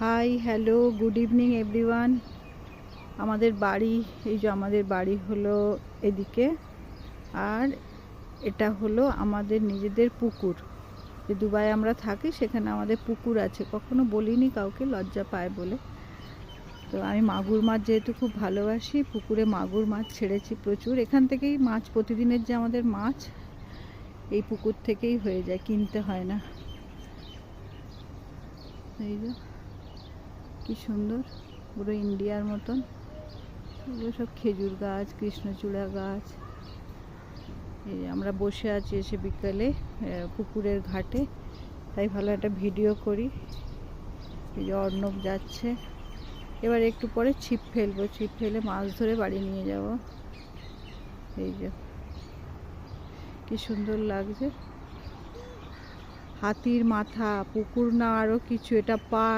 Hi hello good evening everyone. আমাদের বাড়ি, এই যে আমাদের বাড়ি হলো এদিকে, আর এটা হলো আমাদের নিজেদের পুকুর। যে দুবাই আমরা থাকি সেখানে আমাদের পুকুর আছে, কখনো বলিনি কাউকে, লজ্জা পায় বলে। তো আমি মাগুর মাছ যেহেতু খুব ভালোবাসি, পুকুরে মাগুর মাছ ছেড়েছি প্রচুর। এখান থেকেই মাছ, প্রতিদিনের যে আমাদের মাছ এই পুকুর থেকেই হয়ে যায়, কিনতে হয় না। এই যে কি সুন্দর, পুরো ইন্ডিয়ার মতন। এগুলো সব খেজুর গাছ, কৃষ্ণচূড়া গাছ। এই আমরা বসে আছি এসে বিকালে পুকুরের ঘাটে, তাই ভালো একটা ভিডিও করি। এই যে অর্ণব যাচ্ছে, এবার একটু পরে ছিপ ফেলবো, ছিপ ফেলে মাছ ধরে বাড়ি নিয়ে যাব। এই যে কি সুন্দর লাগছে, হাতির মাথা, পুকুর না আরও কিছু, এটা পাড়।